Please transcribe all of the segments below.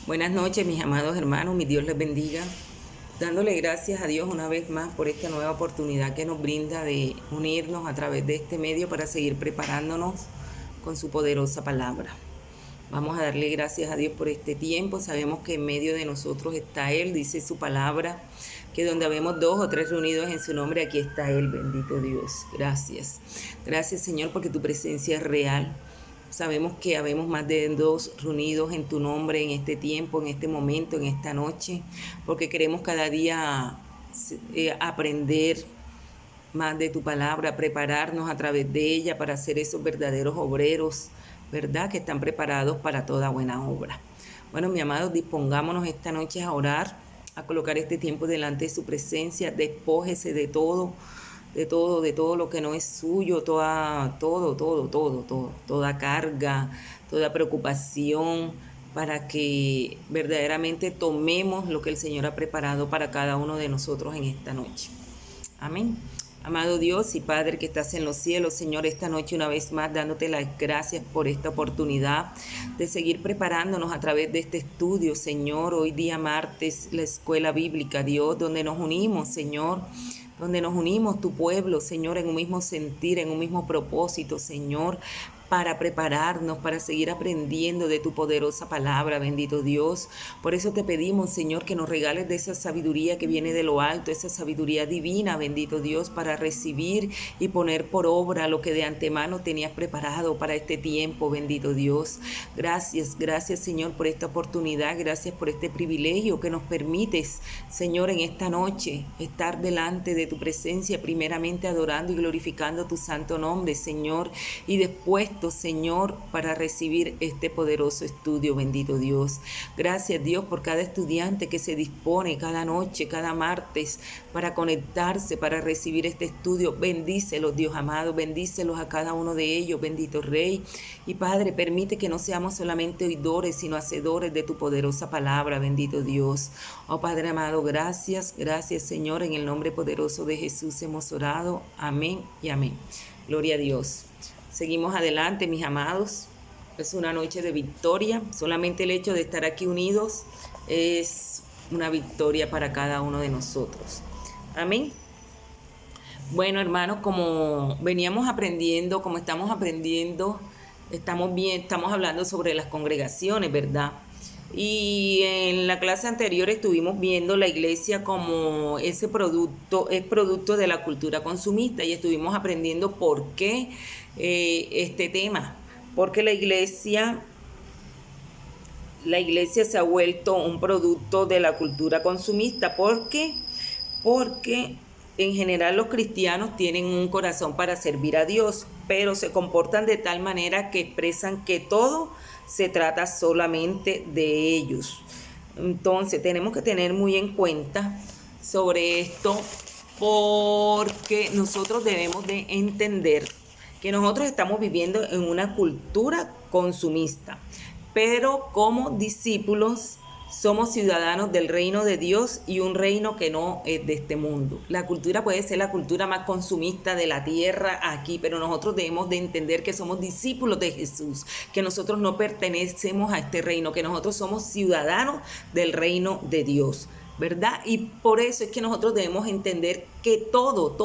Buenas noches, mis amados hermanos, mi Dios les bendiga. Dándole gracias a Dios una vez más por esta nueva oportunidad que nos brinda de unirnos a través de este medio para seguir preparándonos con su poderosa palabra. Vamos a darle gracias a Dios por este tiempo. Sabemos que en medio de nosotros está Él, dice su palabra, que donde habemos 2 o 3 reunidos en su nombre, aquí está Él, bendito Dios. Gracias. Gracias, Señor, porque tu presencia es real. Sabemos que habemos más de 2 reunidos en tu nombre en este tiempo, en este momento, en esta noche, porque queremos cada día aprender más de tu palabra, prepararnos a través de ella para ser esos verdaderos obreros, ¿verdad? Que están preparados para toda buena obra. Bueno, mi amado, dispongámonos esta noche a orar, a colocar este tiempo delante de su presencia. Despójese de todo lo que no es suyo, toda carga, toda preocupación, para que verdaderamente tomemos lo que el Señor ha preparado para cada uno de nosotros en esta noche. Amén. Amado Dios y Padre que estás en los cielos, Señor, esta noche una vez más dándote las gracias por esta oportunidad de seguir preparándonos a través de este estudio, Señor. Hoy día martes, la escuela bíblica, Dios, donde nos unimos, Señor, donde nos unimos tu pueblo, Señor, en un mismo sentir, en un mismo propósito, Señor, para prepararnos, para seguir aprendiendo de tu poderosa palabra, bendito Dios. Por eso te pedimos, Señor, que nos regales de esa sabiduría que viene de lo alto, esa sabiduría divina, bendito Dios, para recibir y poner por obra lo que de antemano tenías preparado para este tiempo, bendito Dios. Gracias, Señor, por esta oportunidad, gracias por este privilegio que nos permites, Señor, en esta noche estar delante de tu presencia, primeramente adorando y glorificando tu santo nombre, Señor, y después, Señor, para recibir este poderoso estudio, bendito Dios. Gracias, Dios, por cada estudiante que se dispone cada noche, cada martes, para conectarse, para recibir este estudio. Bendícelos, Dios amado, bendícelos a cada uno de ellos, bendito Rey. Y Padre, permite que no seamos solamente oidores, sino hacedores de tu poderosa palabra, bendito Dios. Oh Padre amado, gracias, Señor, en el nombre poderoso de Jesús hemos orado. Amén y amén. Gloria a Dios. Seguimos adelante, mis amados. Es una noche de victoria. Solamente el hecho de estar aquí unidos es una victoria para cada uno de nosotros. Amén. Bueno, hermanos, como veníamos aprendiendo, como estamos aprendiendo, estamos hablando sobre las congregaciones, ¿verdad? Y en la clase anterior estuvimos viendo la iglesia como ese producto, es producto de la cultura consumista, y estuvimos aprendiendo por qué este tema. Porque la iglesia se ha vuelto un producto de la cultura consumista. ¿Por qué? Porque en general los cristianos tienen un corazón para servir a Dios, pero se comportan de tal manera que expresan que todo se trata solamente de ellos. Entonces tenemos que tener muy en cuenta sobre esto, porque nosotros debemos de entender que nosotros estamos viviendo en una cultura consumista, pero como discípulos somos ciudadanos del reino de Dios, y un reino que no es de este mundo. La cultura puede ser la cultura más consumista de la tierra aquí, pero nosotros debemos de entender que somos discípulos de Jesús, que nosotros no pertenecemos a este reino, que nosotros somos ciudadanos del reino de Dios, ¿verdad? Y por eso es que nosotros debemos entender que todo,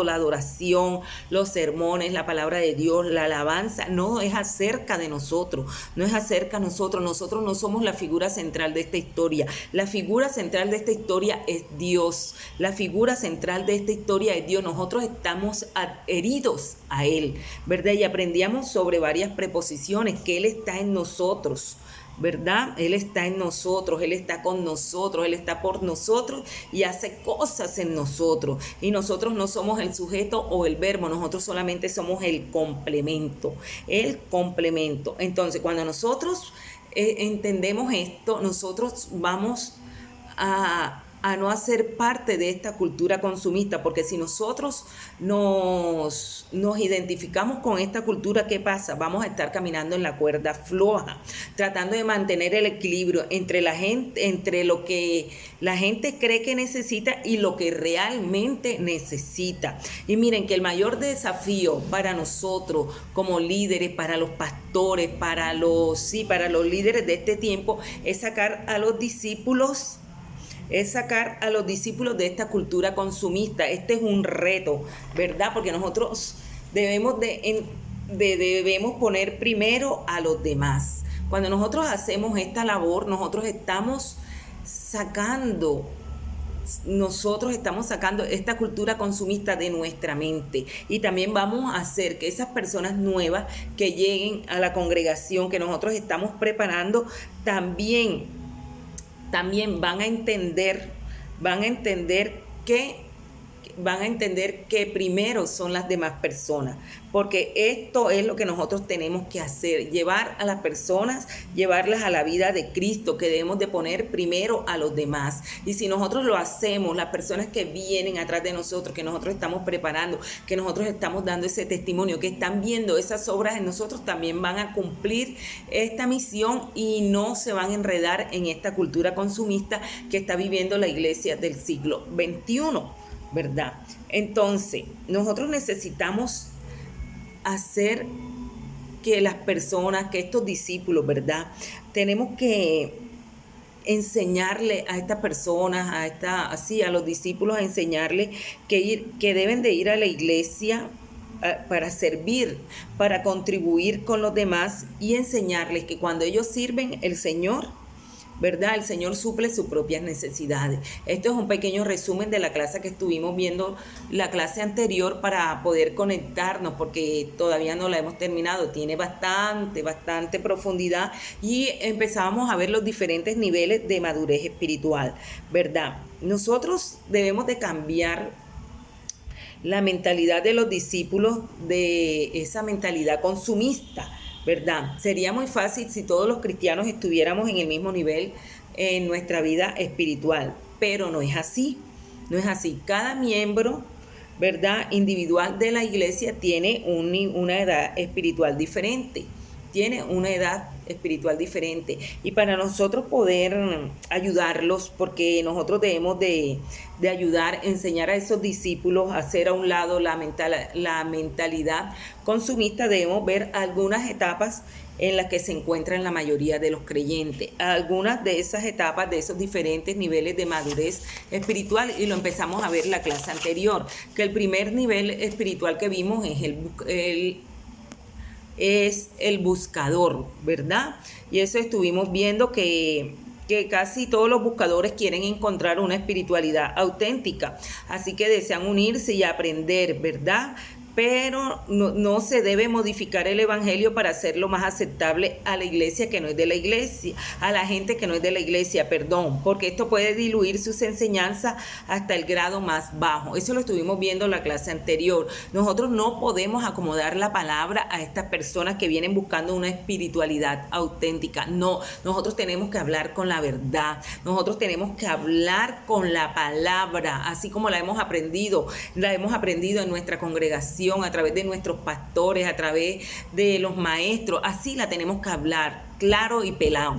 la adoración, los sermones, la palabra de Dios, la alabanza, no es acerca de nosotros, nosotros no somos la figura central de esta historia. La figura central de esta historia es Dios, nosotros estamos adheridos a Él, ¿verdad? Y aprendíamos sobre varias preposiciones, que Él está en nosotros, ¿verdad? Él está en nosotros, Él está con nosotros, Él está por nosotros y hace cosas en nosotros. Y nosotros no somos el sujeto o el verbo, nosotros solamente somos el complemento. Entonces, cuando nosotros entendemos esto, nosotros vamos a a no hacer parte de esta cultura consumista, porque si nosotros nos identificamos con esta cultura, ¿qué pasa? Vamos a estar caminando en la cuerda floja, tratando de mantener el equilibrio entre la gente, entre lo que la gente cree que necesita y lo que realmente necesita. Y miren que el mayor desafío para nosotros como líderes, para los pastores, para los líderes de este tiempo, es sacar a los discípulos de esta cultura consumista. Este es un reto, ¿verdad? Porque nosotros debemos poner primero a los demás. Cuando nosotros hacemos esta labor, nosotros estamos sacando esta cultura consumista de nuestra mente, y también vamos a hacer que esas personas nuevas que lleguen a la congregación que nosotros estamos preparando también van a entender que primero son las demás personas, porque esto es lo que nosotros tenemos que hacer, llevar a las personas, llevarlas a la vida de Cristo, que debemos de poner primero a los demás. Y si nosotros lo hacemos, las personas que vienen atrás de nosotros, que nosotros estamos preparando, que nosotros estamos dando ese testimonio, que están viendo esas obras en nosotros, también van a cumplir esta misión y no se van a enredar en esta cultura consumista que está viviendo la iglesia del siglo XXI, ¿verdad? Entonces, nosotros necesitamos hacer que las personas, que estos discípulos, ¿verdad? Tenemos que enseñarle a estas personas, a los discípulos, a enseñarles que deben de ir a la iglesia para servir, para contribuir con los demás, y enseñarles que cuando ellos sirven, el Señor, ¿verdad? El Señor suple sus propias necesidades. Esto es un pequeño resumen de la clase que estuvimos viendo, la clase anterior, para poder conectarnos, porque todavía no la hemos terminado. Tiene bastante profundidad, y empezamos a ver los diferentes niveles de madurez espiritual, ¿verdad? Nosotros debemos de cambiar la mentalidad de los discípulos, de esa mentalidad consumista, ¿verdad? Sería muy fácil si todos los cristianos estuviéramos en el mismo nivel en nuestra vida espiritual, pero no es así. Cada miembro, ¿verdad?, individual de la iglesia tiene una edad espiritual diferente. Y para nosotros poder ayudarlos, porque nosotros debemos de ayudar, enseñar a esos discípulos a hacer a un lado la mentalidad consumista, debemos ver algunas etapas en las que se encuentran la mayoría de los creyentes, algunas de esas etapas, de esos diferentes niveles de madurez espiritual, y lo empezamos a ver en la clase anterior, que el primer nivel espiritual que vimos es el buscador, ¿verdad? Y eso estuvimos viendo que casi todos los buscadores quieren encontrar una espiritualidad auténtica, así que desean unirse y aprender, ¿verdad? Pero no se debe modificar el evangelio para hacerlo más aceptable a la iglesia que no es de la iglesia, a la gente que no es de la iglesia, porque esto puede diluir sus enseñanzas hasta el grado más bajo. Eso lo estuvimos viendo en la clase anterior. Nosotros no podemos acomodar la palabra a estas personas que vienen buscando una espiritualidad auténtica. No, nosotros tenemos que hablar con la verdad. Nosotros tenemos que hablar con la palabra, así como la hemos aprendido en nuestra congregación, a través de nuestros pastores, a través de los maestros. Así la tenemos que hablar, claro y pelado.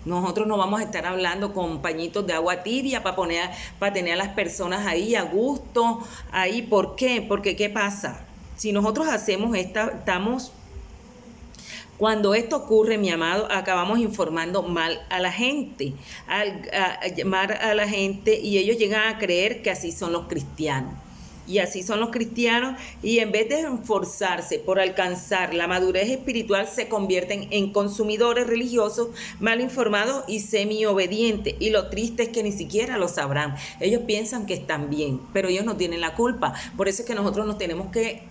Nosotros no vamos a estar hablando con pañitos de agua tibia para tener a las personas ahí a gusto, ahí. ¿Por qué? Porque ¿qué pasa? Si nosotros hacemos cuando esto ocurre, mi amado, acabamos informando mal a la gente, y ellos llegan a creer que así son los cristianos. Y así son los cristianos, y en vez de esforzarse por alcanzar la madurez espiritual, se convierten en consumidores religiosos mal informados y semi-obedientes. Y lo triste es que ni siquiera lo sabrán. Ellos piensan que están bien, pero ellos no tienen la culpa. Por eso es que nosotros nos tenemos que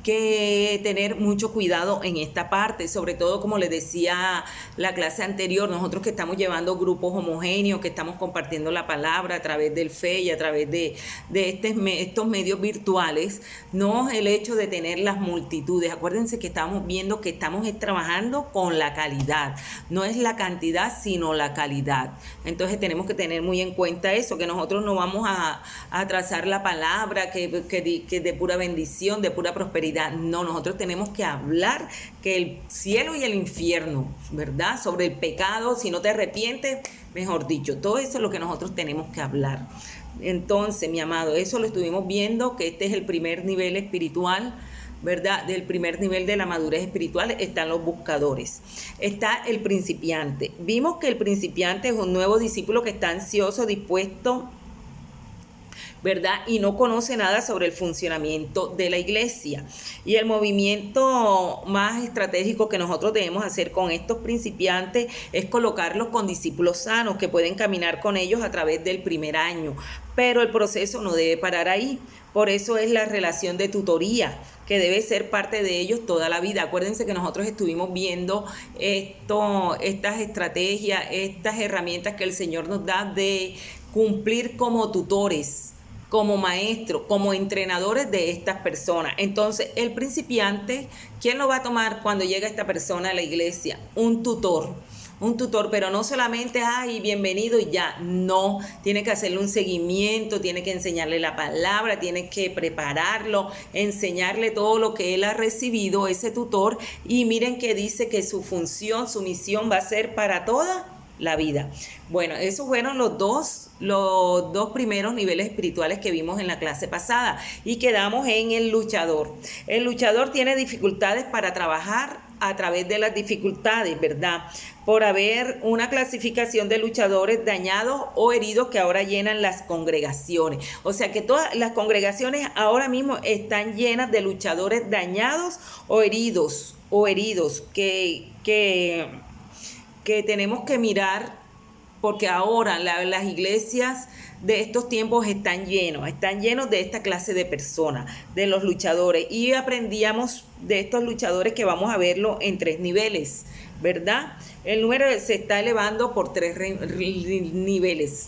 que tener mucho cuidado en esta parte, sobre todo como les decía la clase anterior, nosotros que estamos llevando grupos homogéneos, que estamos compartiendo la palabra a través del Fe y a través de estos medios virtuales, no el hecho de tener las multitudes. Acuérdense que estamos viendo que estamos trabajando con la calidad, no es la cantidad sino la calidad. Entonces tenemos que tener muy en cuenta eso, que nosotros no vamos a trazar la palabra que de pura bendición, de pura prosperidad. No, nosotros tenemos que hablar que el cielo y el infierno, ¿verdad? Sobre el pecado, si no te arrepientes, mejor dicho, todo eso es lo que nosotros tenemos que hablar. Entonces, mi amado, eso lo estuvimos viendo, que este es el primer nivel espiritual, ¿verdad? Del primer nivel de la madurez espiritual están los buscadores. Está el principiante. Vimos que el principiante es un nuevo discípulo que está ansioso, dispuesto, ¿verdad? Y no conoce nada sobre el funcionamiento de la iglesia. Y el movimiento más estratégico que nosotros debemos hacer con estos principiantes es colocarlos con discípulos sanos que pueden caminar con ellos a través del primer año. Pero el proceso no debe parar ahí. Por eso es la relación de tutoría, que debe ser parte de ellos toda la vida. Acuérdense que nosotros estuvimos viendo estas estrategias, estas herramientas que el Señor nos da de cumplir como tutores, como maestros, como entrenadores de estas personas. Entonces, el principiante, ¿quién lo va a tomar cuando llega esta persona a la iglesia? Un tutor, pero no solamente, ay, bienvenido y ya, no, tiene que hacerle un seguimiento, tiene que enseñarle la palabra, tiene que prepararlo, enseñarle todo lo que él ha recibido, ese tutor, y miren que dice que su función, su misión va a ser para toda la vida. Bueno, esos fueron los dos primeros niveles espirituales que vimos en la clase pasada y quedamos en el luchador. El luchador tiene dificultades para trabajar a través de las dificultades, ¿verdad? Por haber una clasificación de luchadores dañados o heridos que ahora llenan las congregaciones. O sea que todas las congregaciones ahora mismo están llenas de luchadores dañados o heridos que tenemos que mirar, porque ahora las iglesias de estos tiempos están llenos de esta clase de personas, de los luchadores. Y aprendíamos de estos luchadores que vamos a verlo en 3 niveles, ¿verdad? El número se está elevando por 3 niveles,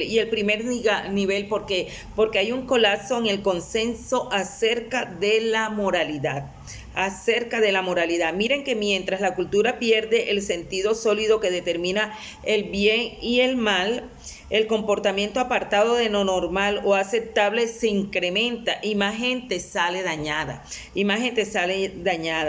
Y el primer nivel, ¿por qué? Porque hay un colapso en el consenso acerca de la moralidad. Miren que mientras la cultura pierde el sentido sólido que determina el bien y el mal, el comportamiento apartado de lo normal o aceptable se incrementa y más gente sale dañada,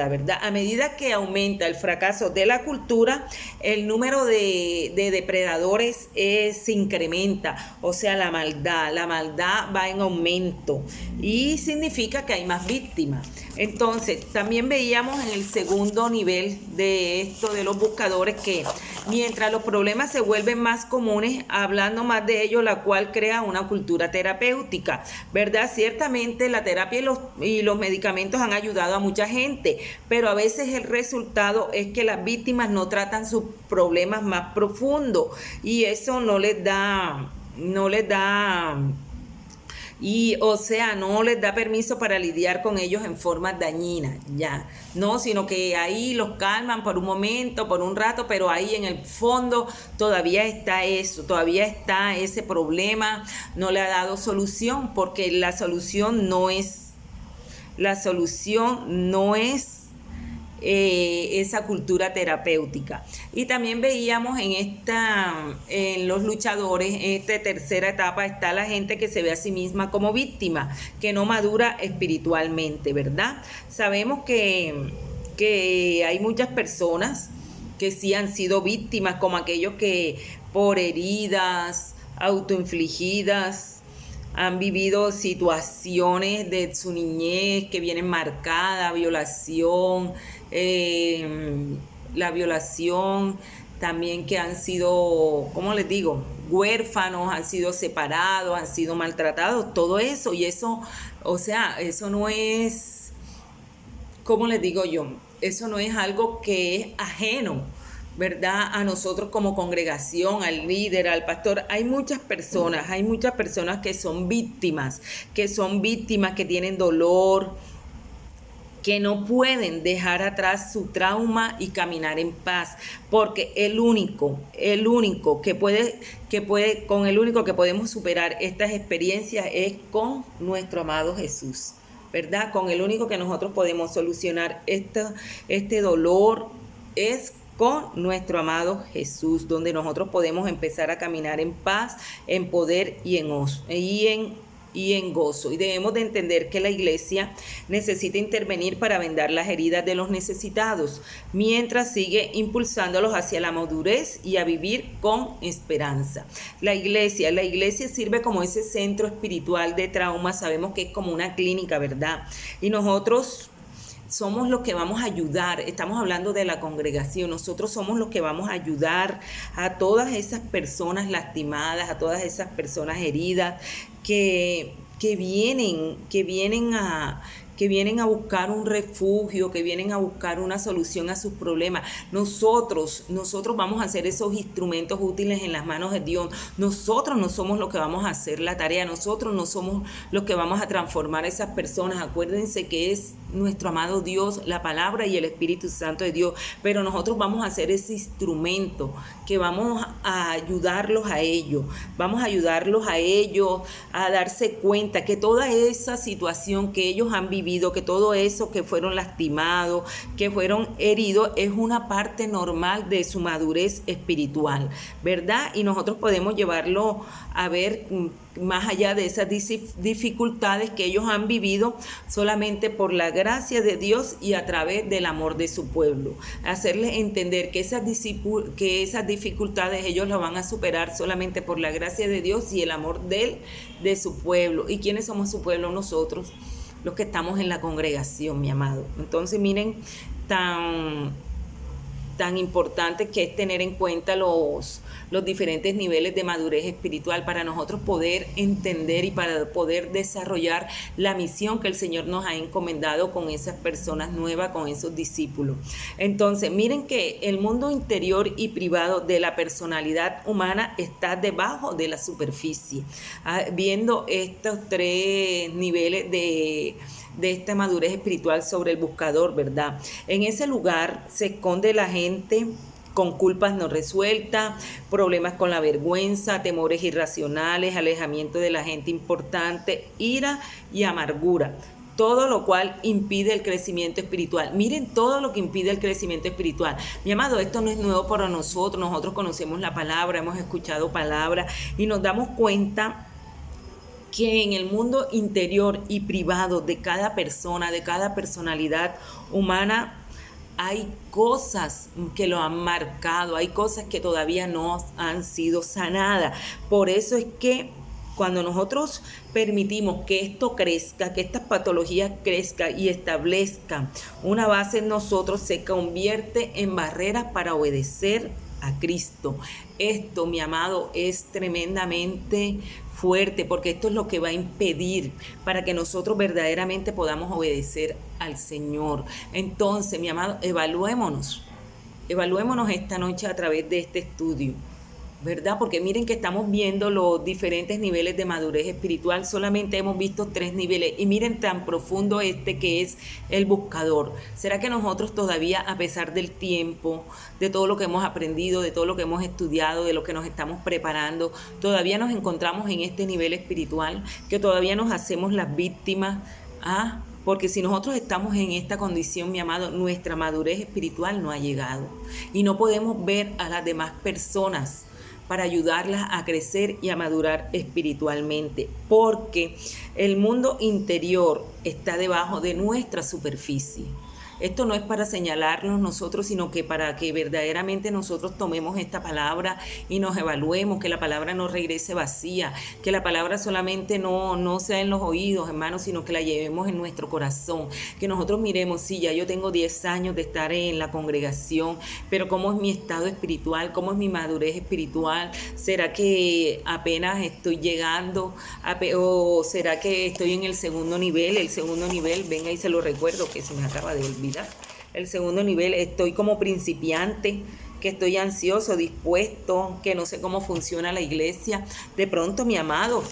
¿verdad? A medida que aumenta el fracaso de la cultura, el número de depredadores se incrementa, o sea, la maldad va en aumento y significa que hay más víctimas. Entonces, también veíamos en el segundo nivel de esto de los buscadores que mientras los problemas se vuelven más comunes, hablando más de ello, la cual crea una cultura terapéutica, ¿verdad? Ciertamente la terapia y los medicamentos han ayudado a mucha gente, pero a veces el resultado es que las víctimas no tratan sus problemas más profundos y eso no les da permiso para lidiar con ellos en formas dañinas, ya, no, sino que ahí los calman por un momento, por un rato, pero ahí en el fondo todavía está ese problema, no le ha dado solución, porque la solución no es esa cultura terapéutica. Y también veíamos en los luchadores, en esta tercera etapa está la gente que se ve a sí misma como víctima, que no madura espiritualmente, ¿verdad? Sabemos que hay muchas personas que sí han sido víctimas, como aquellos que por heridas autoinfligidas han vivido situaciones de su niñez que vienen marcadas, violación, la violación, también que han sido, ¿cómo les digo?, huérfanos, han sido separados, han sido maltratados, todo eso. Y eso, o sea, eso no es, ¿cómo les digo yo?, eso no es algo que es ajeno, ¿verdad?, a nosotros como congregación, al líder, al pastor. Hay muchas personas que son víctimas, que tienen dolor, que no pueden dejar atrás su trauma y caminar en paz, porque el único que puede, con el único que podemos superar estas experiencias es con nuestro amado Jesús, ¿verdad? Con el único que nosotros podemos solucionar este dolor es con nuestro amado Jesús, donde nosotros podemos empezar a caminar en paz, en poder y en gozo. Y debemos de entender que la iglesia necesita intervenir para vendar las heridas de los necesitados, mientras sigue impulsándolos hacia la madurez y a vivir con esperanza. La iglesia sirve como ese centro espiritual de trauma. Sabemos que es como una clínica, ¿verdad? Y nosotros somos los que vamos a ayudar. Estamos hablando de la congregación. Nosotros somos los que vamos a ayudar a todas esas personas lastimadas, a todas esas personas heridas que vienen a buscar un refugio, que vienen a buscar una solución a sus problemas. Nosotros vamos a ser esos instrumentos útiles en las manos de Dios. Nosotros no somos los que vamos a hacer la tarea. Nosotros no somos los que vamos a transformar a esas personas. Acuérdense que es nuestro amado Dios, la palabra y el Espíritu Santo de Dios. Pero nosotros vamos a ser ese instrumento que vamos a ayudarlos a ellos. Vamos a ayudarlos a ellos a darse cuenta que toda esa situación que ellos han vivido, que todo eso que fueron lastimados, que fueron heridos, es una parte normal de su madurez espiritual, ¿verdad? Y nosotros podemos llevarlo a ver más allá de esas dificultades que ellos han vivido, solamente por la gracia de Dios y a través del amor de su pueblo. Hacerles entender que esas dificultades ellos las van a superar solamente por la gracia de Dios y el amor de su pueblo. ¿Y quiénes somos su pueblo? Nosotros, los que estamos en la congregación, mi amado. Entonces, miren, tan importante que es tener en cuenta los diferentes niveles de madurez espiritual para nosotros poder entender y para poder desarrollar la misión que el Señor nos ha encomendado con esas personas nuevas, con esos discípulos. Entonces, miren que el mundo interior y privado de la personalidad humana está debajo de la superficie. Viendo estos tres niveles de esta madurez espiritual sobre el buscador, ¿verdad? En ese lugar se esconde la gente con culpas no resueltas, problemas con la vergüenza, temores irracionales, alejamiento de la gente importante, ira y amargura. Todo lo cual impide el crecimiento espiritual. Miren todo lo que impide el crecimiento espiritual. Mi amado, esto no es nuevo para nosotros. Nosotros conocemos la palabra, hemos escuchado palabra y nos damos cuenta que en el mundo interior y privado de cada persona, de cada personalidad humana, hay cosas que lo han marcado, hay cosas que todavía no han sido sanadas. Por eso es que cuando nosotros permitimos que esto crezca, que estas patologías crezcan y establezcan una base en nosotros, se convierte en barreras para obedecer a Cristo. Esto, mi amado, es tremendamente fuerte, porque esto es lo que va a impedir para que nosotros verdaderamente podamos obedecer al Señor. Entonces, mi amado, evaluémonos esta noche a través de este estudio, ¿verdad? Porque miren que estamos viendo los diferentes niveles de madurez espiritual. Solamente hemos visto 3 niveles y miren tan profundo que es el buscador. ¿Será que nosotros todavía, a pesar del tiempo, de todo lo que hemos aprendido, de todo lo que hemos estudiado, de lo que nos estamos preparando, todavía nos encontramos en este nivel espiritual, que todavía nos hacemos las víctimas? Porque si nosotros estamos en esta condición, mi amado, nuestra madurez espiritual no ha llegado y no podemos ver a las demás personas para ayudarlas a crecer y a madurar espiritualmente, porque el mundo interior está debajo de nuestra superficie. Esto no es para señalarnos nosotros, sino que para que verdaderamente nosotros tomemos esta palabra y nos evaluemos, que la palabra no regrese vacía, que la palabra solamente no sea en los oídos, hermanos, sino que la llevemos en nuestro corazón, que nosotros miremos, sí, ya yo tengo 10 años de estar en la congregación, pero ¿cómo es mi estado espiritual? ¿Cómo es mi madurez espiritual? ¿Será que apenas estoy llegando? ¿O será que estoy en el segundo nivel? El segundo nivel, venga y se lo recuerdo, que se me acaba de olvidar. El segundo nivel, estoy como principiante, que estoy ansioso, dispuesto, que no sé cómo funciona la iglesia. De pronto, mi amado,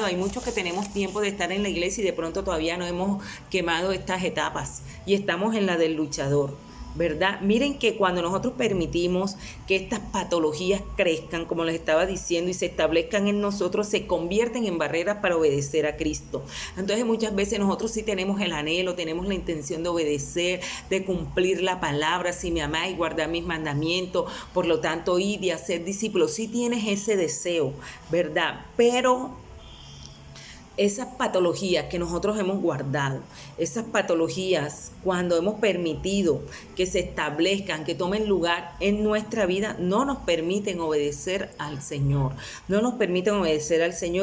hay muchos que tenemos tiempo de estar en la iglesia y de pronto todavía no hemos quemado estas etapas y estamos en la del luchador, ¿verdad? Miren que cuando nosotros permitimos que estas patologías crezcan, como les estaba diciendo, y se establezcan en nosotros, se convierten en barreras para obedecer a Cristo. Entonces muchas veces nosotros sí tenemos el anhelo, tenemos la intención de obedecer, de cumplir la palabra: si me amáis, guardad mis mandamientos, por lo tanto id y hacer discípulos. Sí tienes ese deseo, ¿verdad? Pero esas patologías que nosotros hemos guardado, esas patologías, cuando hemos permitido que se establezcan, que tomen lugar en nuestra vida, no nos permiten obedecer al Señor,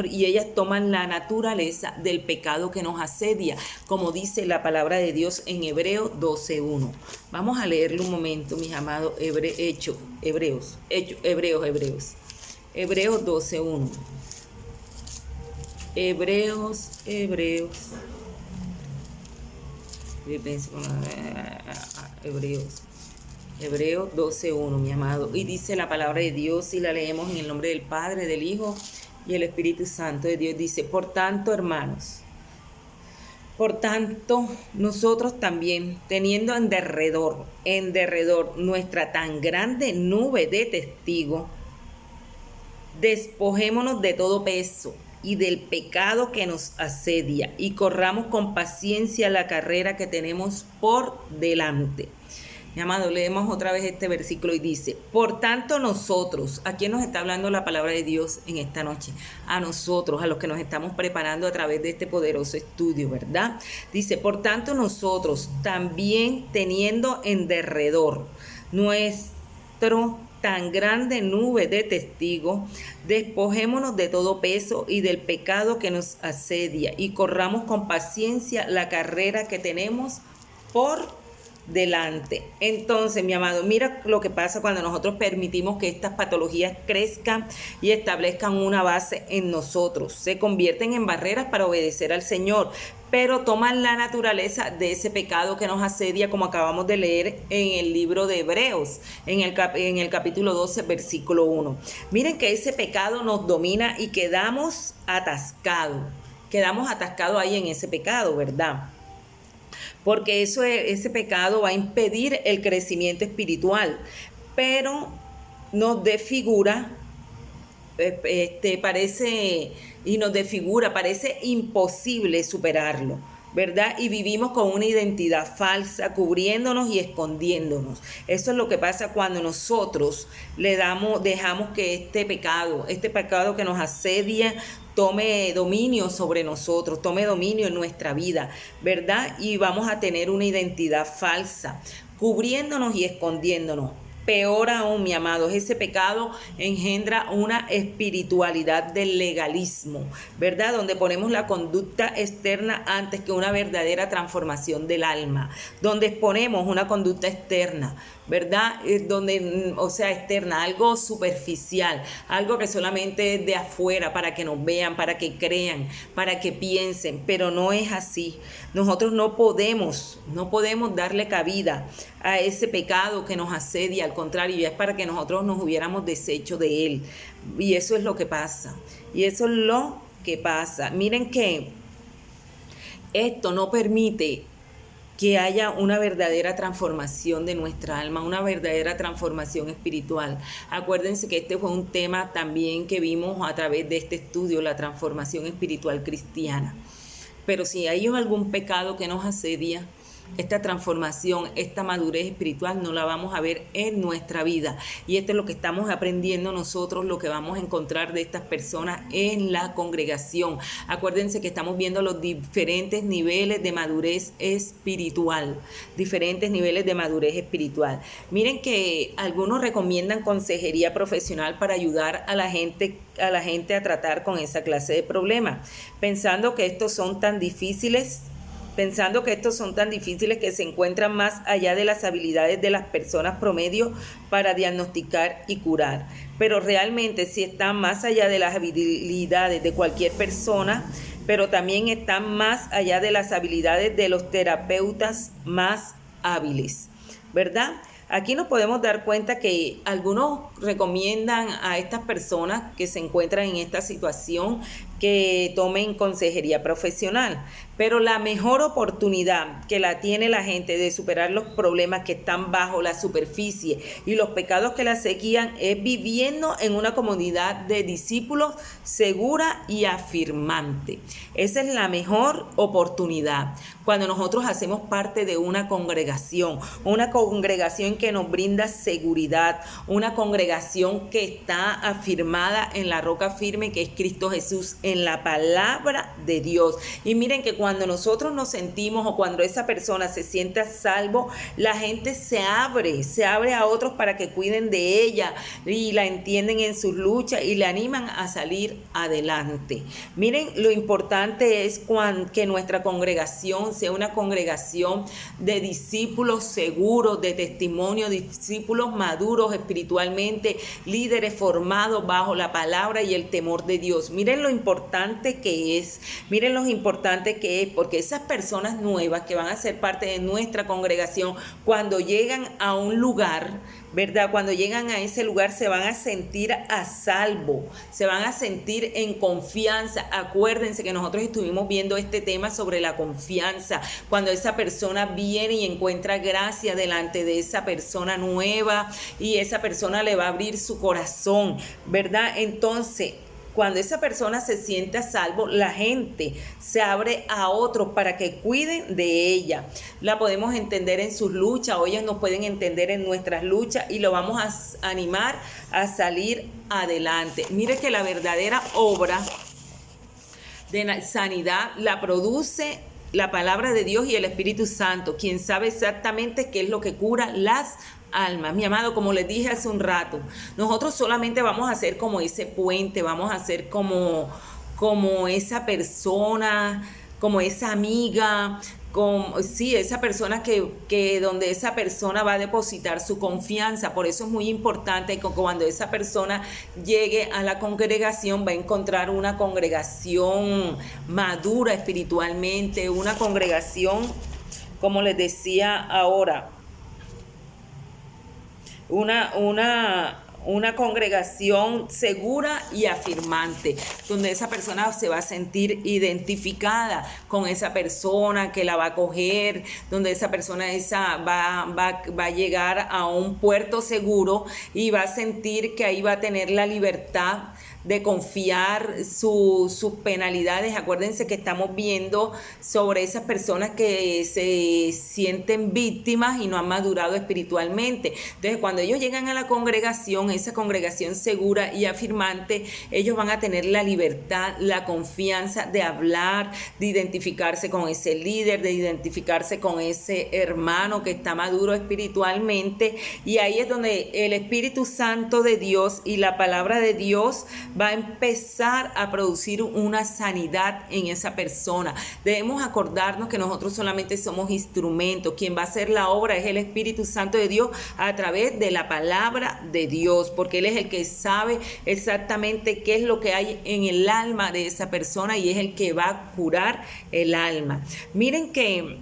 y ellas toman la naturaleza del pecado que nos asedia, como dice la palabra de Dios en Hebreos 12:1. Vamos a leerlo un momento, mis amados. Hebreos 12:1. Hebreos 12:1, mi amado. Y dice la palabra de Dios, y la leemos en el nombre del Padre, del Hijo y el Espíritu Santo de Dios. Dice: por tanto, hermanos, nosotros también, teniendo en derredor nuestra tan grande nube de testigos, despojémonos de todo peso y del pecado que nos asedia, y corramos con paciencia la carrera que tenemos por delante. Mi amado, leemos otra vez este versículo y dice: por tanto nosotros, ¿a quién nos está hablando la palabra de Dios en esta noche? A nosotros, a los que nos estamos preparando a través de este poderoso estudio, ¿verdad? Dice: por tanto nosotros también, teniendo en derredor nuestro tan grande nube de testigos, despojémonos de todo peso y del pecado que nos asedia, y corramos con paciencia la carrera que tenemos por delante. Entonces, mi amado, mira lo que pasa cuando nosotros permitimos que estas patologías crezcan y establezcan una base en nosotros. Se convierten en barreras para obedecer al Señor, pero toman la naturaleza de ese pecado que nos asedia, como acabamos de leer en el libro de Hebreos, en el capítulo 12, versículo 1. Miren que ese pecado nos domina y quedamos atascados ahí en ese pecado, ¿verdad? Porque ese pecado va a impedir el crecimiento espiritual, pero nos desfigura, parece imposible superarlo, ¿verdad? Y vivimos con una identidad falsa, cubriéndonos y escondiéndonos. Eso es lo que pasa cuando nosotros dejamos que este pecado que nos asedia, tome dominio sobre nosotros, tome dominio en nuestra vida, ¿verdad? Y vamos a tener una identidad falsa, cubriéndonos y escondiéndonos. Peor aún, mi amado, ese pecado engendra una espiritualidad del legalismo, ¿verdad? Donde ponemos la conducta externa antes que una verdadera transformación del alma, donde exponemos una conducta externa, ¿verdad? Externa, algo superficial, algo que solamente es de afuera, para que nos vean, para que crean, para que piensen, pero no es así. Nosotros no podemos darle cabida a ese pecado que nos asedia, al contrario, ya es para que nosotros nos hubiéramos deshecho de él. Y eso es lo que pasa. Miren que esto no permite que haya una verdadera transformación de nuestra alma, una verdadera transformación espiritual. Acuérdense que este fue un tema también que vimos a través de este estudio, la transformación espiritual cristiana. Pero si hay algún pecado que nos asedia, esta transformación, esta madurez espiritual no la vamos a ver en nuestra vida. Y esto es lo que estamos aprendiendo nosotros, lo que vamos a encontrar de estas personas en la congregación. Acuérdense que estamos viendo los diferentes niveles de madurez espiritual. Miren que algunos recomiendan consejería profesional para ayudar a la gente a tratar con esa clase de problemas, pensando que estos son tan difíciles que se encuentran más allá de las habilidades de las personas promedio para diagnosticar y curar. Pero realmente sí están más allá de las habilidades de cualquier persona, pero también están más allá de las habilidades de los terapeutas más hábiles, ¿verdad? Aquí nos podemos dar cuenta que algunos recomiendan a estas personas que se encuentran en esta situación que tomen consejería profesional, pero la mejor oportunidad que la tiene la gente de superar los problemas que están bajo la superficie y los pecados que la seguían es viviendo en una comunidad de discípulos segura y afirmante. Esa es la mejor oportunidad cuando nosotros hacemos parte de una congregación que nos brinda seguridad, una congregación que está afirmada en la roca firme que es Cristo Jesús, en la palabra de Dios. Y miren que cuando nosotros nos sentimos o cuando esa persona se siente a salvo, la gente se abre a otros para que cuiden de ella y la entienden en sus luchas y le animan a salir adelante. Miren, lo importante es que nuestra congregación sea una congregación de discípulos seguros, de testimonio, discípulos maduros espiritualmente, líderes formados bajo la palabra y el temor de Dios. Miren lo importante que es, porque esas personas nuevas que van a ser parte de nuestra congregación, cuando llegan a un lugar, ¿verdad? Cuando llegan a ese lugar se van a sentir a salvo, se van a sentir en confianza. Acuérdense que nosotros estuvimos viendo este tema sobre la confianza, cuando esa persona viene y encuentra gracia delante de esa persona nueva y esa persona le va a abrir su corazón, ¿verdad? Entonces, cuando esa persona se siente a salvo, la gente se abre a otros para que cuiden de ella. La podemos entender en sus luchas, o ellos nos pueden entender en nuestras luchas y lo vamos a animar a salir adelante. Mire que la verdadera obra de sanidad la produce la palabra de Dios y el Espíritu Santo, quien sabe exactamente qué es lo que cura las almas. Mi amado, como les dije hace un rato, nosotros solamente vamos a ser como ese puente, vamos a ser como esa persona, como esa amiga, esa persona que donde esa persona va a depositar su confianza. Por eso es muy importante que cuando esa persona llegue a la congregación va a encontrar una congregación madura espiritualmente, una congregación, como les decía ahora, una congregación segura y afirmante, donde esa persona se va a sentir identificada con esa persona que la va a acoger, donde esa persona va a llegar a un puerto seguro y va a sentir que ahí va a tener la libertad de confiar sus penalidades. Acuérdense que estamos viendo sobre esas personas que se sienten víctimas y no han madurado espiritualmente. Entonces, cuando ellos llegan a la congregación, esa congregación segura y afirmante, ellos van a tener la libertad, la confianza de hablar, de identificarse con ese líder, de identificarse con ese hermano que está maduro espiritualmente. Y ahí es donde el Espíritu Santo de Dios y la palabra de Dios va a empezar a producir una sanidad en esa persona. Debemos acordarnos que nosotros solamente somos instrumentos. Quien va a hacer la obra es el Espíritu Santo de Dios a través de la palabra de Dios, porque Él es el que sabe exactamente qué es lo que hay en el alma de esa persona y es el que va a curar el alma. Miren que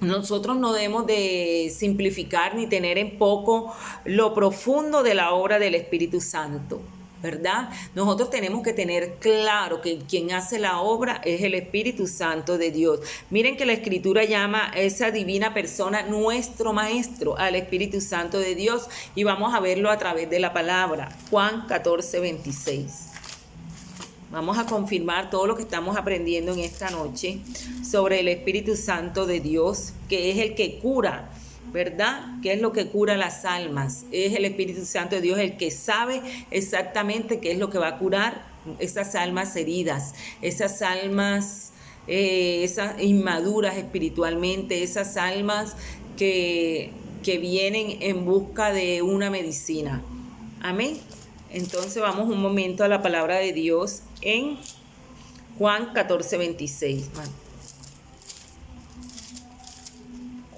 nosotros no debemos de simplificar ni tener en poco lo profundo de la obra del Espíritu Santo, ¿verdad? Nosotros tenemos que tener claro que quien hace la obra es el Espíritu Santo de Dios. Miren que la Escritura llama a esa divina persona nuestro Maestro, al Espíritu Santo de Dios, y vamos a verlo a través de la palabra. Juan 14:26. Vamos a confirmar todo lo que estamos aprendiendo en esta noche sobre el Espíritu Santo de Dios, que es el que cura, ¿verdad? ¿Qué es lo que cura las almas? Es el Espíritu Santo de Dios el que sabe exactamente qué es lo que va a curar esas almas heridas, esas almas esas inmaduras espiritualmente, esas almas que vienen en busca de una medicina. Amén. Entonces vamos un momento a la palabra de Dios en Juan 14:26.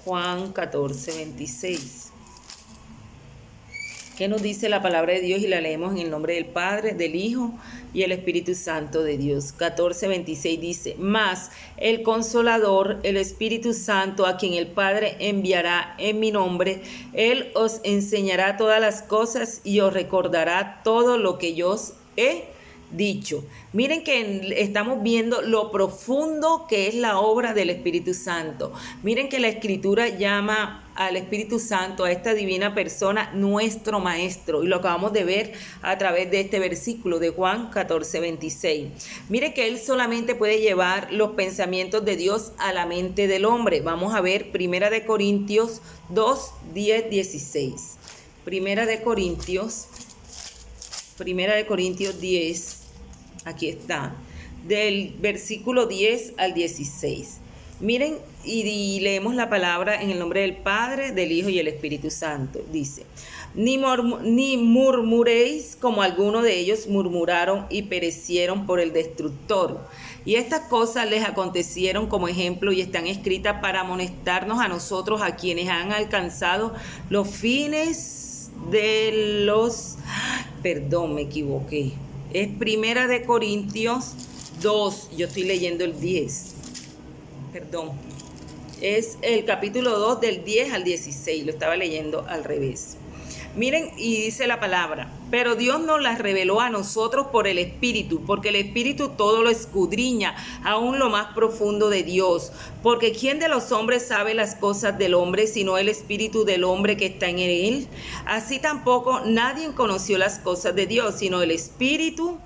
Juan 14:26. ¿Qué nos dice la palabra de Dios? Y la leemos en el nombre del Padre, del Hijo y el Espíritu Santo de Dios. 14:26 dice: Mas el Consolador, el Espíritu Santo, a quien el Padre enviará en mi nombre, Él os enseñará todas las cosas y os recordará todo lo que yo os he dicho. Miren que estamos viendo lo profundo que es la obra del Espíritu Santo. Miren que la Escritura llama al Espíritu Santo, a esta divina persona, nuestro Maestro. Y lo acabamos de ver a través de este versículo de Juan 14:26. Miren que Él solamente puede llevar los pensamientos de Dios a la mente del hombre. Vamos a ver 1 Corintios 2, 10, 16. 1 Corintios 10, aquí está, del versículo 10 al 16. Miren, y leemos la palabra en el nombre del Padre, del Hijo y el Espíritu Santo. Dice: ni murmuréis como algunos de ellos murmuraron y perecieron por el destructor. Y estas cosas les acontecieron como ejemplo y están escritas para amonestarnos a nosotros, a quienes han alcanzado los fines de los... Perdón, me equivoqué. Es 1 Corintios 2, yo estoy leyendo el 10. Perdón. Es el capítulo 2 del 10 al 16, lo estaba leyendo al revés. Miren, y dice la palabra: pero Dios nos las reveló a nosotros por el Espíritu, porque el Espíritu todo lo escudriña, aún lo más profundo de Dios. Porque ¿quién de los hombres sabe las cosas del hombre, sino el Espíritu del hombre que está en él? Así tampoco nadie conoció las cosas de Dios, sino el Espíritu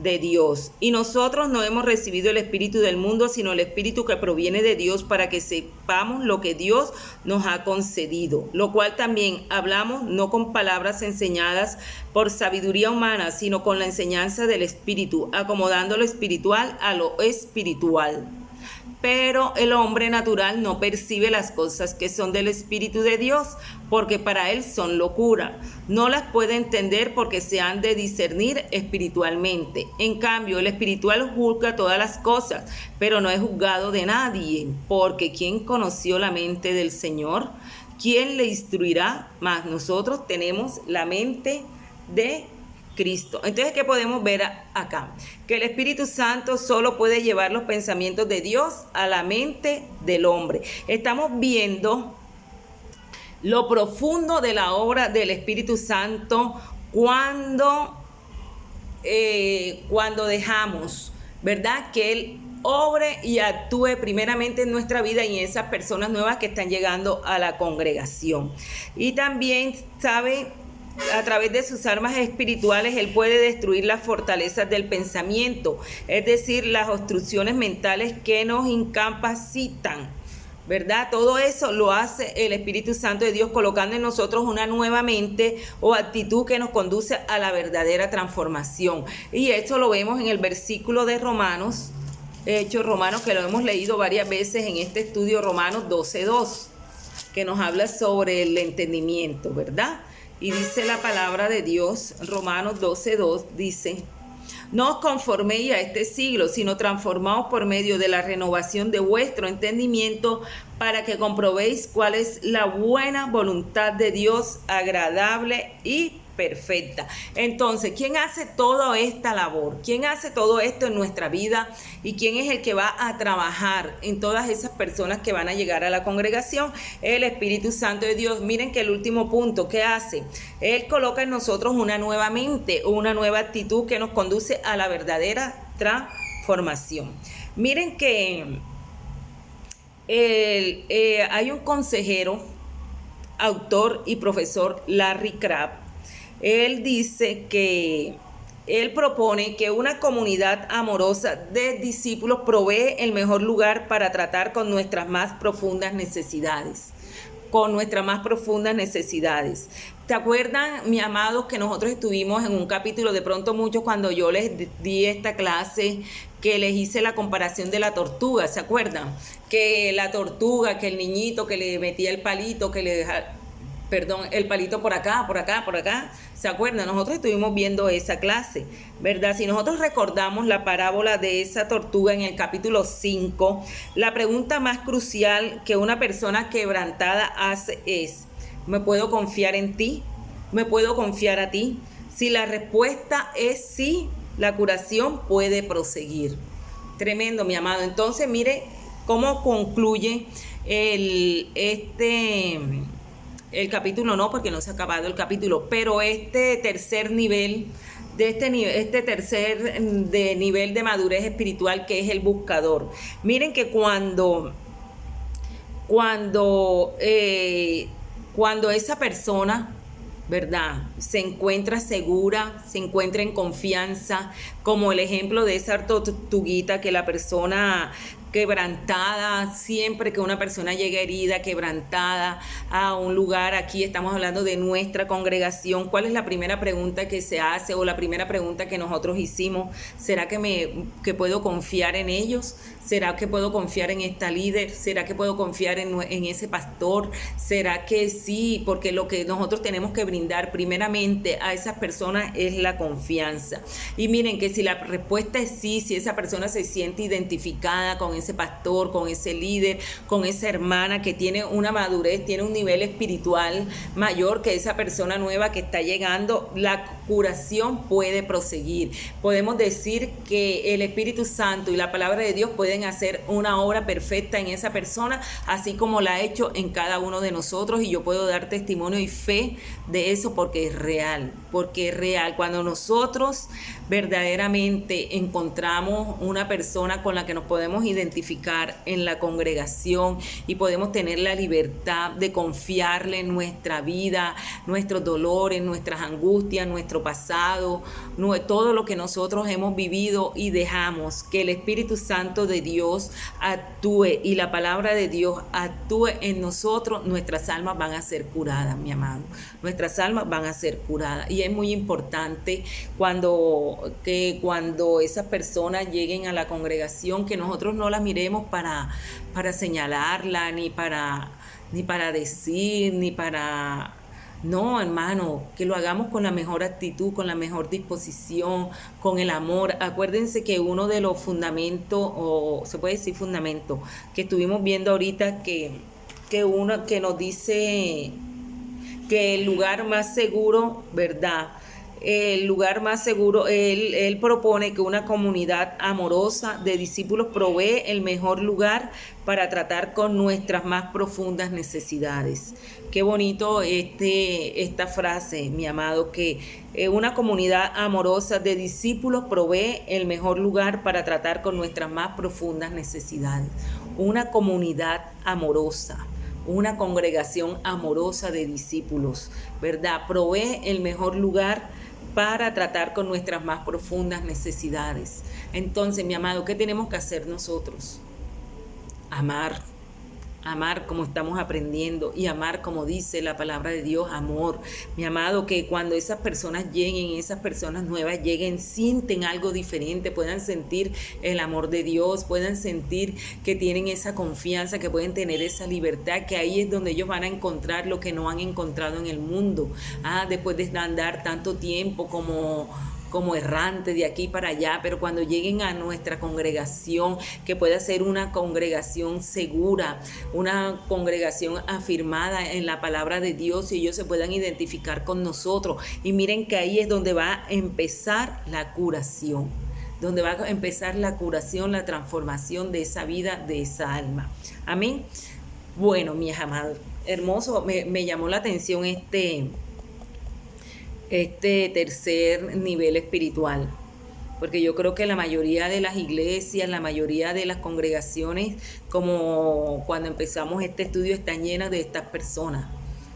de Dios. Y nosotros no hemos recibido el espíritu del mundo, sino el Espíritu que proviene de Dios, para que sepamos lo que Dios nos ha concedido, lo cual también hablamos no con palabras enseñadas por sabiduría humana, sino con la enseñanza del Espíritu, acomodando lo espiritual a lo espiritual. Pero el hombre natural no percibe las cosas que son del Espíritu de Dios, porque para él son locura. No las puede entender porque se han de discernir espiritualmente. En cambio, el espiritual juzga todas las cosas, pero no es juzgado de nadie, porque ¿quién conoció la mente del Señor? ¿Quién le instruirá? Mas nosotros tenemos la mente de Cristo. Entonces, ¿qué podemos ver acá? Que el Espíritu Santo solo puede llevar los pensamientos de Dios a la mente del hombre. Estamos viendo lo profundo de la obra del Espíritu Santo cuando dejamos, ¿verdad?, que Él obre y actúe primeramente en nuestra vida y en esas personas nuevas que están llegando a la congregación. Y también, ¿sabe?, a través de sus armas espirituales, Él puede destruir las fortalezas del pensamiento, es decir, las obstrucciones mentales que nos incapacitan, ¿verdad? Todo eso lo hace el Espíritu Santo de Dios, colocando en nosotros una nueva mente o actitud que nos conduce a la verdadera transformación. Y esto lo vemos en el versículo de Romanos, Romanos, que lo hemos leído varias veces en este estudio, Romanos 12:2, que nos habla sobre el entendimiento, ¿verdad? Y dice la palabra de Dios, Romanos 12:2, dice: no os conforméis a este siglo, sino transformaos por medio de la renovación de vuestro entendimiento, para que comprobéis cuál es la buena voluntad de Dios, agradable y perfecta. Entonces, ¿quién hace toda esta labor? ¿Quién hace todo esto en nuestra vida? ¿Y quién es el que va a trabajar en todas esas personas que van a llegar a la congregación? El Espíritu Santo de Dios. Miren que el último punto, ¿qué hace? Él coloca en nosotros una nueva mente o una nueva actitud que nos conduce a la verdadera transformación. Miren que hay un consejero, autor y profesor, Larry Crabb. Él dice que él propone que una comunidad amorosa de discípulos provee el mejor lugar para tratar con nuestras más profundas necesidades. ¿Te acuerdan, mis amados, que nosotros estuvimos en un capítulo, de pronto muchos, cuando yo les di esta clase, que les hice la comparación de la tortuga? ¿Se acuerdan? Que la tortuga, que el niñito que le metía el palito, que le dejaba... el palito por acá. ¿Se acuerdan? Nosotros estuvimos viendo esa clase, ¿verdad? Si nosotros recordamos la parábola de esa tortuga en el capítulo 5, la pregunta más crucial que una persona quebrantada hace es: ¿me puedo confiar en ti? me puedo confiar a ti? Si la respuesta es sí, la curación puede proseguir. Tremendo, mi amado. Entonces, mire cómo concluye el capítulo, no, porque no se ha acabado el capítulo, pero este tercer nivel, este tercer nivel de madurez espiritual, que es el buscador. Miren que cuando esa persona, ¿verdad?, se encuentra segura, se encuentra en confianza, como el ejemplo de esa tortuguita, que la persona quebrantada, siempre que una persona llega herida, quebrantada a un lugar, aquí estamos hablando de nuestra congregación, ¿cuál es la primera pregunta que se hace, o la primera pregunta que nosotros hicimos? ¿Será que puedo confiar en ellos? ¿Será que puedo confiar en esta líder? ¿Será que puedo confiar en ese pastor? ¿Será que sí? Porque lo que nosotros tenemos que brindar primeramente a esas personas es la confianza. Y miren que si la respuesta es sí, si esa persona se siente identificada con ese pastor, con ese líder, con esa hermana que tiene una madurez, tiene un nivel espiritual mayor que esa persona nueva que está llegando, la curación puede proseguir. Podemos decir que el Espíritu Santo y la palabra de Dios pueden hacer una obra perfecta en esa persona, así como la ha hecho en cada uno de nosotros, y yo puedo dar testimonio y fe de eso porque es real, Cuando nosotros verdaderamente encontramos una persona con la que nos podemos identificar en la congregación y podemos tener la libertad de confiarle nuestra vida, nuestros dolores, nuestras angustias, nuestro pasado, todo lo que nosotros hemos vivido, y dejamos que el Espíritu Santo de Dios actúe y la palabra de Dios actúe en nosotros, nuestras almas van a ser curadas, mi amado. Nuestras almas van a ser curadas. Y es muy importante cuando esas personas lleguen a la congregación, que nosotros no las miremos para señalarla, ni para decir, no, hermano, que lo hagamos con la mejor actitud, con la mejor disposición, con el amor. Acuérdense que uno de los fundamentos, o se puede decir fundamento, que estuvimos viendo ahorita, que uno que nos dice que el lugar más seguro, ¿verdad?, el lugar más seguro, él propone que una comunidad amorosa de discípulos provee el mejor lugar para tratar con nuestras más profundas necesidades. Qué bonito esta frase, mi amado, que una comunidad amorosa de discípulos provee el mejor lugar para tratar con nuestras más profundas necesidades. Una comunidad amorosa, una congregación amorosa de discípulos, ¿verdad?, provee el mejor lugar para tratar con nuestras más profundas necesidades. Entonces, mi amado, ¿qué tenemos que hacer nosotros? Amar como estamos aprendiendo, y amar como dice la palabra de Dios, amor. Mi amado, que cuando esas personas lleguen, esas personas nuevas lleguen, sienten algo diferente, puedan sentir el amor de Dios, puedan sentir que tienen esa confianza, que pueden tener esa libertad, que ahí es donde ellos van a encontrar lo que no han encontrado en el mundo. Después de andar tanto tiempo como errante de aquí para allá, pero cuando lleguen a nuestra congregación, que pueda ser una congregación segura, una congregación afirmada en la palabra de Dios, y ellos se puedan identificar con nosotros. Y miren que ahí es donde va a empezar la curación, la transformación de esa vida, de esa alma. Amén. Bueno, mis amados, hermoso, me llamó la atención este tercer nivel espiritual, porque yo creo que la mayoría de las iglesias, la mayoría de las congregaciones, como cuando empezamos este estudio, están llenas de estas personas,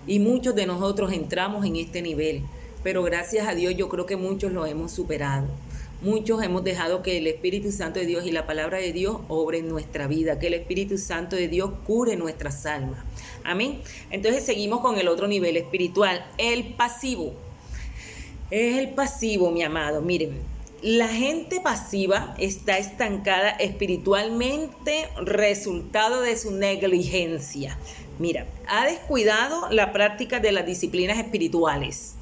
y muchos de nosotros entramos en este nivel, pero gracias a Dios yo creo que muchos lo hemos superado. Muchos hemos dejado que el Espíritu Santo de Dios y la palabra de Dios obre en nuestra vida, que el Espíritu Santo de Dios cure nuestras almas. Amén. Entonces seguimos con el otro nivel espiritual, el pasivo. Es el pasivo, mi amado. Miren, la gente pasiva está estancada espiritualmente, resultado de su negligencia. Mira, ha descuidado la práctica de las disciplinas espirituales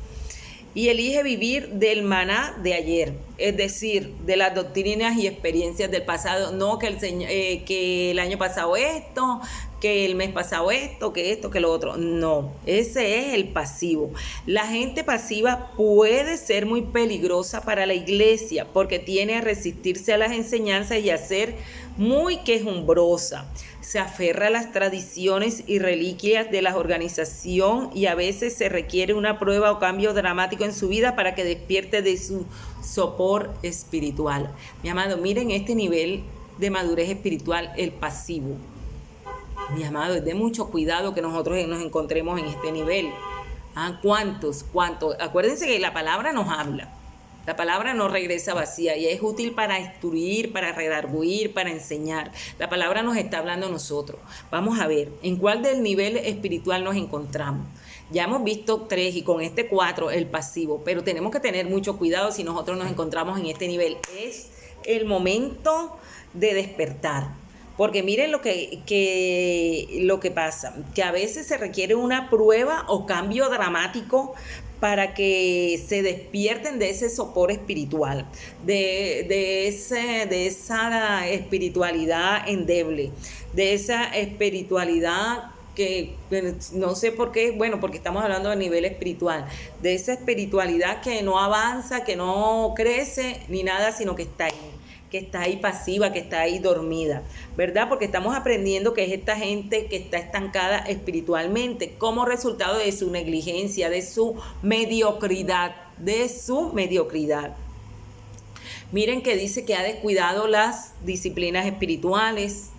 y elige vivir del maná de ayer, es decir, de las doctrinas y experiencias del pasado. No, que el año pasado esto, que el mes pasado esto, que lo otro. No, ese es el pasivo. La gente pasiva puede ser muy peligrosa para la iglesia porque tiene a resistirse a las enseñanzas y a ser muy quejumbrosa. Se aferra a las tradiciones y reliquias de la organización y a veces se requiere una prueba o cambio dramático en su vida para que despierte de su sopor espiritual. Mi amado, miren este nivel de madurez espiritual, el pasivo. Mi amado, es de mucho cuidado que nosotros nos encontremos en este nivel. ¿Cuántos? Acuérdense que la palabra nos habla. La palabra no regresa vacía y es útil para instruir, para redarguir, para enseñar. La palabra nos está hablando a nosotros. Vamos a ver, ¿en cuál del nivel espiritual nos encontramos? Ya hemos visto 3 y con este 4 el pasivo, pero tenemos que tener mucho cuidado si nosotros nos encontramos en este nivel. Es el momento de despertar. Porque miren lo que pasa, que a veces se requiere una prueba o cambio dramático para que se despierten de ese sopor espiritual, de esa espiritualidad endeble, de esa espiritualidad que no sé por qué, bueno, porque estamos hablando de nivel espiritual, de esa espiritualidad que no avanza, que no crece ni nada, sino que está ahí pasiva, que está ahí dormida, ¿verdad? Porque estamos aprendiendo que es esta gente que está estancada espiritualmente como resultado de su negligencia, de su mediocridad, Miren que dice que ha descuidado las disciplinas espirituales,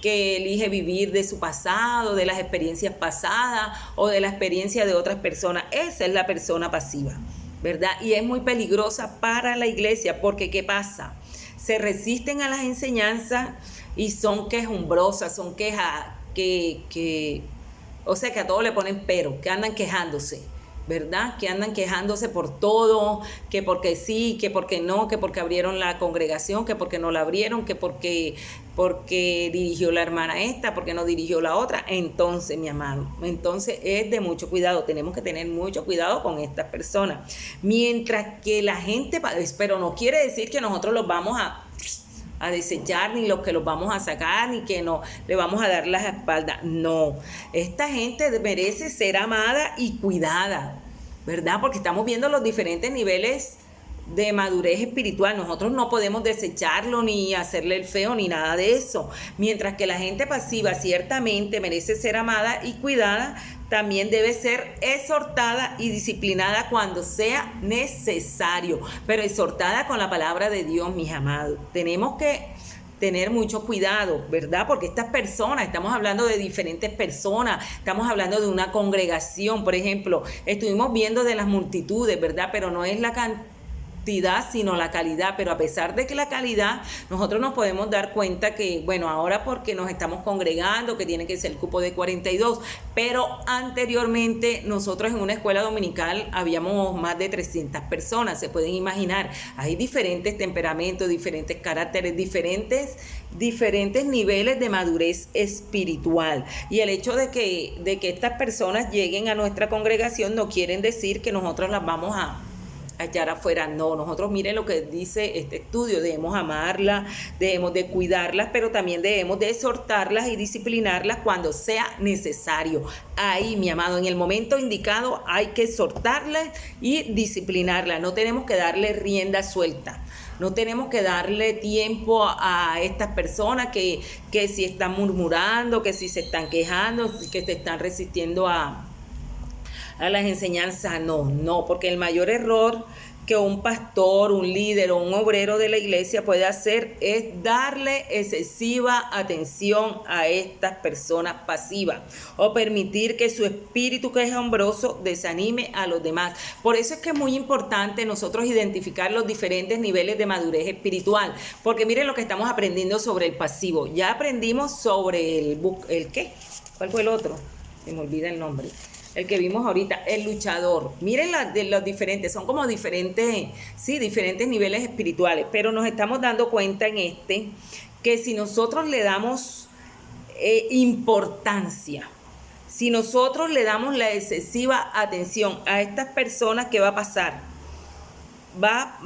que elige vivir de su pasado, de las experiencias pasadas o de la experiencia de otras personas. Esa es la persona pasiva, ¿verdad? Y es muy peligrosa para la iglesia porque ¿qué pasa? Se resisten a las enseñanzas y son quejumbrosas, son o sea, que a todo le ponen pero, que andan quejándose, ¿verdad? Que andan quejándose por todo, que porque sí, que porque no, que porque abrieron la congregación, que porque no la abrieron, que porque dirigió la hermana esta, porque no dirigió la otra. Entonces, mi amado, es de mucho cuidado, tenemos que tener mucho cuidado con estas personas. Mientras que la gente, pero no quiere decir que nosotros los vamos a desechar, ni los que los vamos a sacar, ni que no le vamos a dar las espaldas. No, esta gente merece ser amada y cuidada, ¿verdad? Porque estamos viendo los diferentes niveles de madurez espiritual. Nosotros no podemos desecharlo ni hacerle el feo ni nada de eso. Mientras que la gente pasiva ciertamente merece ser amada y cuidada, también debe ser exhortada y disciplinada cuando sea necesario, pero exhortada con la palabra de Dios, mis amados. Tenemos que tener mucho cuidado, ¿verdad? Porque estas personas, estamos hablando de diferentes personas, estamos hablando de una congregación, por ejemplo, estuvimos viendo de las multitudes, ¿verdad? Pero no es la cantidad, sino la calidad. Pero a pesar de que la calidad, nosotros nos podemos dar cuenta que, bueno, ahora porque nos estamos congregando, que tiene que ser el cupo de 42, pero anteriormente nosotros en una escuela dominical habíamos más de 300 personas, se pueden imaginar. Hay diferentes temperamentos, diferentes caracteres, diferentes niveles de madurez espiritual. Y el hecho de que estas personas lleguen a nuestra congregación no quieren decir que nosotros las vamos a echar afuera. No, nosotros miren lo que dice este estudio: debemos amarlas, debemos de cuidarlas, pero también debemos de exhortarlas y disciplinarlas cuando sea necesario. Ahí, mi amado, en el momento indicado hay que exhortarlas y disciplinarlas. No tenemos que darle rienda suelta. No tenemos que darle tiempo a estas personas que si están murmurando, que si se están quejando, que se están resistiendo a las enseñanzas. No, porque el mayor error que un pastor, un líder o un obrero de la iglesia puede hacer es darle excesiva atención a estas personas pasivas o permitir que su espíritu quejumbroso desanime a los demás. Por eso es que es muy importante nosotros identificar los diferentes niveles de madurez espiritual, porque miren lo que estamos aprendiendo sobre el pasivo. Ya aprendimos sobre ¿el qué? ¿Cuál fue el otro? Se me olvida el nombre. El que vimos ahorita, el luchador. Miren los diferentes, son como diferentes niveles espirituales, pero nos estamos dando cuenta en que si nosotros le damos importancia, si nosotros le damos la excesiva atención a estas personas, ¿qué va a pasar? Va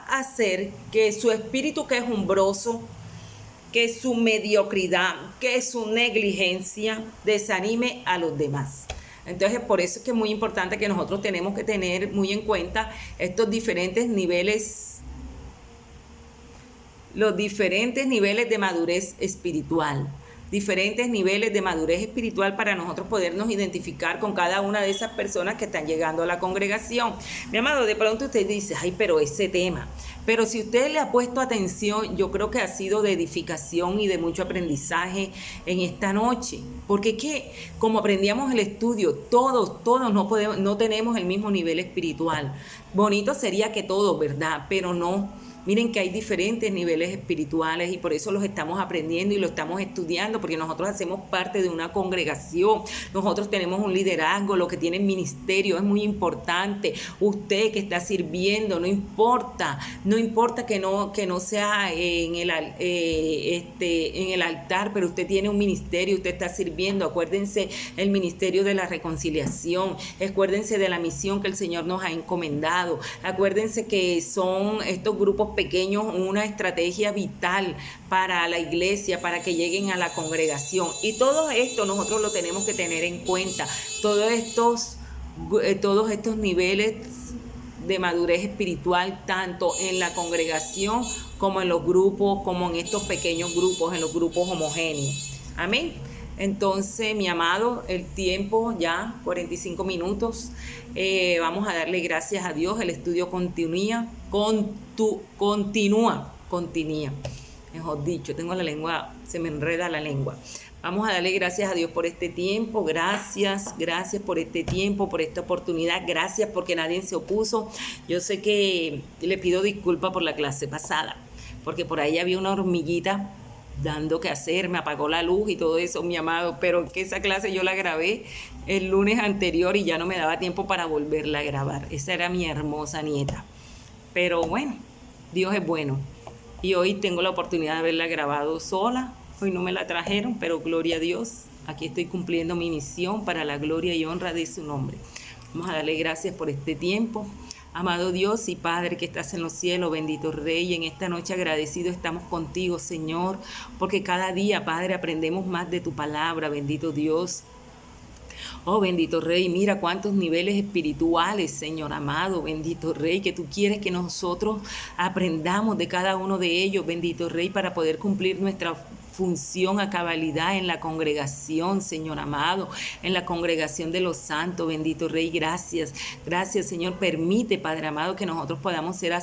a hacer que su espíritu quejumbroso que su mediocridad, que su negligencia desanime a los demás. Entonces, por eso es que es muy importante que nosotros tenemos que tener muy en cuenta estos diferentes niveles, los diferentes niveles de madurez espiritual. Diferentes niveles de madurez espiritual para nosotros podernos identificar con cada una de esas personas que están llegando a la congregación. Mi amado, de pronto usted dice, ay, pero ese tema. Pero si usted le ha puesto atención, yo creo que ha sido de edificación y de mucho aprendizaje en esta noche. Porque ¿qué? Como aprendíamos el estudio, todos no tenemos el mismo nivel espiritual. Bonito sería que todos, ¿verdad? Pero no. Miren que hay diferentes niveles espirituales y por eso los estamos aprendiendo y lo estamos estudiando, porque nosotros hacemos parte de una congregación, nosotros tenemos un liderazgo, lo que tienen ministerio es muy importante. Usted que está sirviendo, no importa que no sea en el altar, pero usted tiene un ministerio, usted está sirviendo. Acuérdense el ministerio de la reconciliación, acuérdense de la misión que el Señor nos ha encomendado, acuérdense que son estos grupos pequeños una estrategia vital para la iglesia, para que lleguen a la congregación. Y todo esto nosotros lo tenemos que tener en cuenta, todos estos niveles de madurez espiritual, tanto en la congregación como en los grupos, como en estos pequeños grupos, en los grupos homogéneos. Amén. Entonces, mi amado, el tiempo ya, 45 minutos. Vamos a darle gracias a Dios. El estudio continúa. Mejor dicho, tengo la lengua, se me enreda la lengua. Vamos a darle gracias a Dios por este tiempo. Gracias por este tiempo, por esta oportunidad. Gracias porque nadie se opuso. Yo sé que le pido disculpas por la clase pasada, porque por ahí había una hormiguita dando que hacer, me apagó la luz y todo eso, mi amado, pero que esa clase yo la grabé el lunes anterior y ya no me daba tiempo para volverla a grabar. Esa era mi hermosa nieta. Pero bueno, Dios es bueno. Y hoy tengo la oportunidad de haberla grabado sola. Hoy no me la trajeron, pero gloria a Dios. Aquí estoy cumpliendo mi misión para la gloria y honra de su nombre. Vamos a darle gracias por este tiempo. Amado Dios y Padre que estás en los cielos, bendito Rey, en esta noche agradecido estamos contigo, Señor, porque cada día, Padre, aprendemos más de tu palabra, bendito Dios. Oh, bendito Rey, mira cuántos niveles espirituales, Señor amado, bendito Rey, que tú quieres que nosotros aprendamos de cada uno de ellos, bendito Rey, para poder cumplir nuestra función a cabalidad en la congregación, Señor amado, en la congregación de los santos, bendito Rey, gracias, Señor, permite, Padre amado, que nosotros podamos ser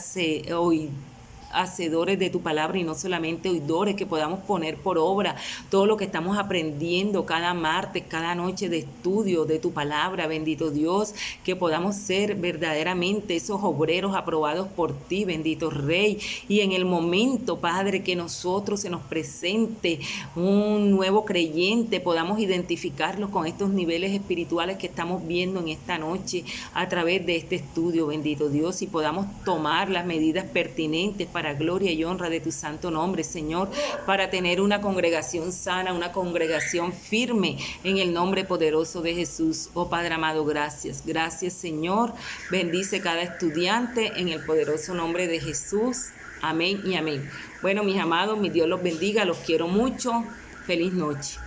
hacedores de tu palabra y no solamente oidores, que podamos poner por obra todo lo que estamos aprendiendo cada martes, cada noche de estudio de tu palabra, bendito Dios, que podamos ser verdaderamente esos obreros aprobados por ti, bendito Rey, y en el momento, Padre, que nosotros se nos presente un nuevo creyente, podamos identificarlos con estos niveles espirituales que estamos viendo en esta noche a través de este estudio, bendito Dios, y podamos tomar las medidas pertinentes para gloria y honra de tu santo nombre, Señor, para tener una congregación sana, una congregación firme en el nombre poderoso de Jesús. Oh Padre amado, gracias, Señor, bendice cada estudiante en el poderoso nombre de Jesús. Amén y amén. Bueno, mis amados, mi Dios los bendiga, los quiero mucho. Feliz noche.